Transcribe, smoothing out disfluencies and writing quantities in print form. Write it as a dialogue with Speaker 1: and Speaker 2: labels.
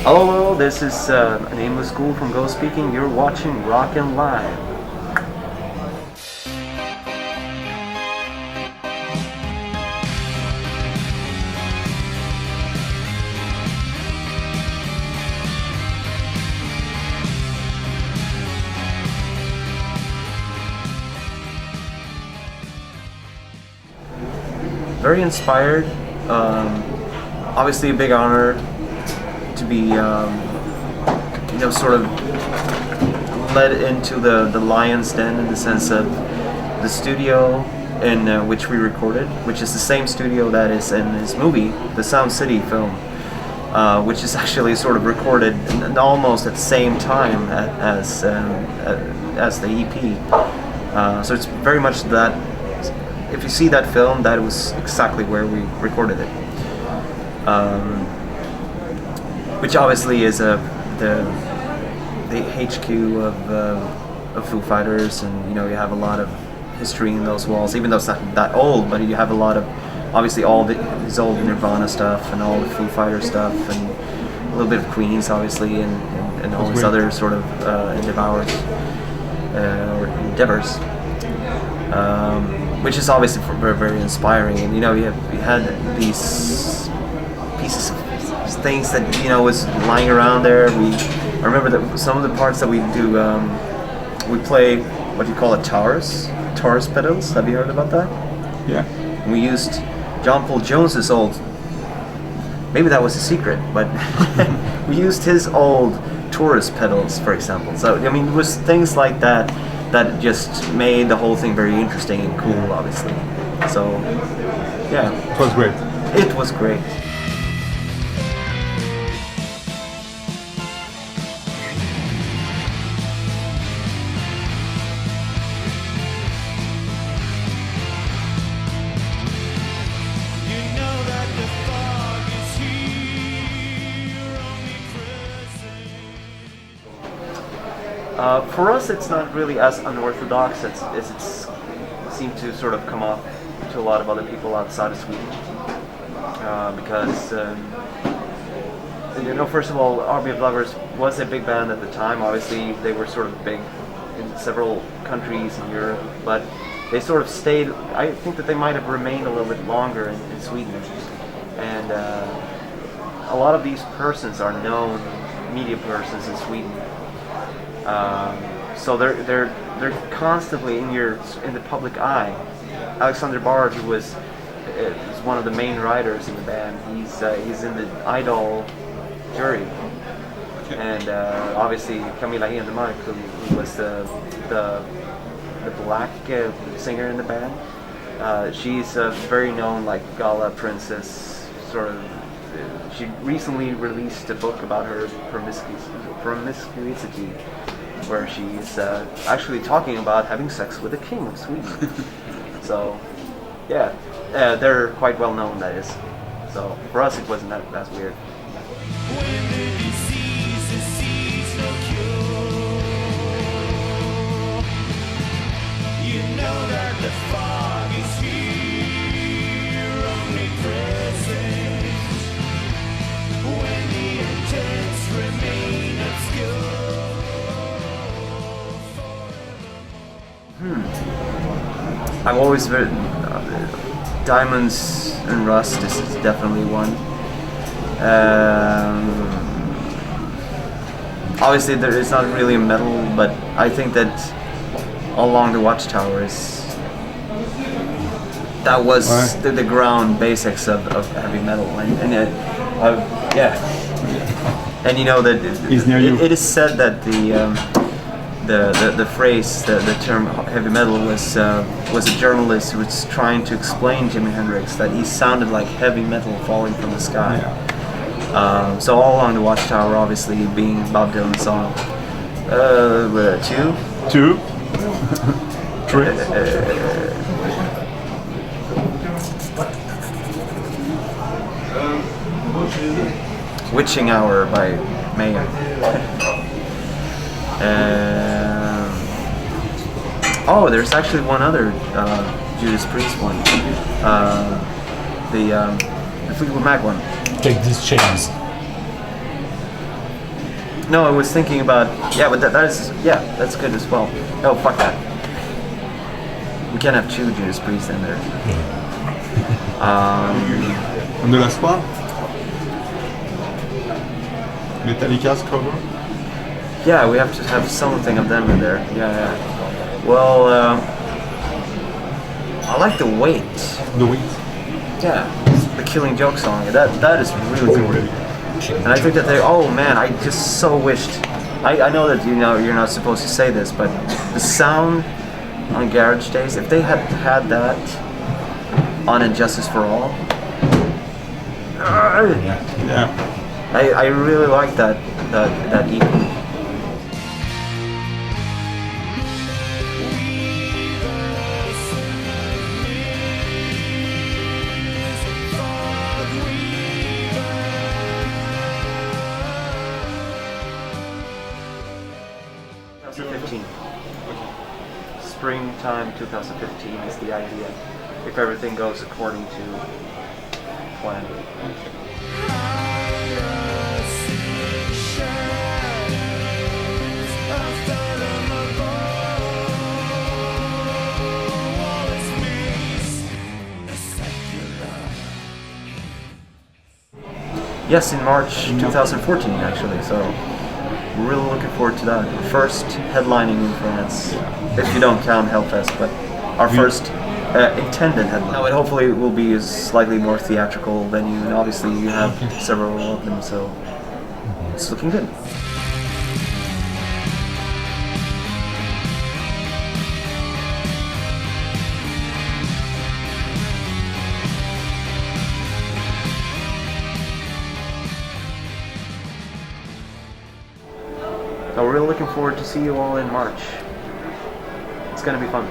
Speaker 1: Hello, this is an aimless ghoul from Ghost Speaking. You're watching Rocknlive. Very inspired. Obviously, a big honor to be, sort of led into the lion's den in the sense of the studio in which we recorded, which is the same studio that is in his movie, the Sound City film, which is actually sort of recorded almost at the same time as the EP. So it's very much that. If you see that film, that was exactly where we recorded it. Which obviously is the HQ of Foo Fighters, and you have a lot of history in those walls. Even though it's not that old, but you have a lot of obviously all his old Nirvana stuff and all the Foo Fighter stuff, and a little bit of Queens, obviously, and all his other sort of endeavors. Which is obviously very, very inspiring, and you had these pieces of things that was lying around there. I remember that some of the parts that we do, we play what you call it, Taurus pedals. Have you heard about that?
Speaker 2: Yeah.
Speaker 1: And we used John Paul Jones's old. Maybe that was a secret, but we used his old Taurus pedals, for example. So it was things like that just made the whole thing very interesting and cool, obviously. So, yeah.
Speaker 2: It was great.
Speaker 1: It was great. For us, it's not really as unorthodox as it's seemed to sort of come off to a lot of other people outside of Sweden. Because, first of all, Army of Lovers was a big band at the time. Obviously, they were sort of big in several countries in Europe, but they sort of stayed. I think that they might have remained a little bit longer in Sweden. And a lot of these persons are known media persons in Sweden. So they're constantly in the public eye. Alexander Bard, who was one of the main writers in the band, he's in the Idol jury, and obviously Camilla Henemark, who was the black singer in the band. She's a very known gala princess sort of. She recently released a book about her promiscuity, where she's actually talking about having sex with the king of Sweden. So, yeah, they're quite well known, that is. So, for us, it wasn't that weird.
Speaker 3: When the disease sees no cure, you know that the fog is here, omnipresent. When the intents remain obscure.
Speaker 1: I've always heard Diamonds and Rust is definitely one. Obviously, it's not really a metal, but I think that Along the Watchtower was the ground basics of heavy metal, and yeah. And that it is said that the phrase, the term heavy metal was a journalist who was trying to explain Jimi Hendrix that he sounded like heavy metal falling from the sky. Yeah. So All Along the Watchtower, obviously being Bob Dylan's song.
Speaker 2: Two. Three.
Speaker 1: Witching Hour by Mayer. There's actually one other Judas Priest one. The Fleetwood Mac one.
Speaker 4: Take These Chains.
Speaker 1: No, I was thinking about but that is that's good as well. Oh fuck that. We can't have two Judas Priest in there.
Speaker 2: And the last one? Metallica's cover?
Speaker 1: Yeah, we have to have something of them in there. Yeah. Well, I like the Weight.
Speaker 2: The Weight?
Speaker 1: Yeah, the Killing Joke song. That is really cool. And I think that I just so wished. I know that you're not supposed to say this, but the sound on Garage Days, if they had had that on Injustice for All,
Speaker 2: Yeah.
Speaker 1: I really like that EP. Springtime 2015 is the idea, if everything goes according to plan. Yes, in March 2014 actually, so we're really looking forward to that. First headlining in France, if you don't count Hellfest, but our first intended headline. No, it hopefully will be a slightly more theatrical venue, and obviously you have several of them, so it's looking good. So we're really looking forward to see you all in March. It's gonna be fun.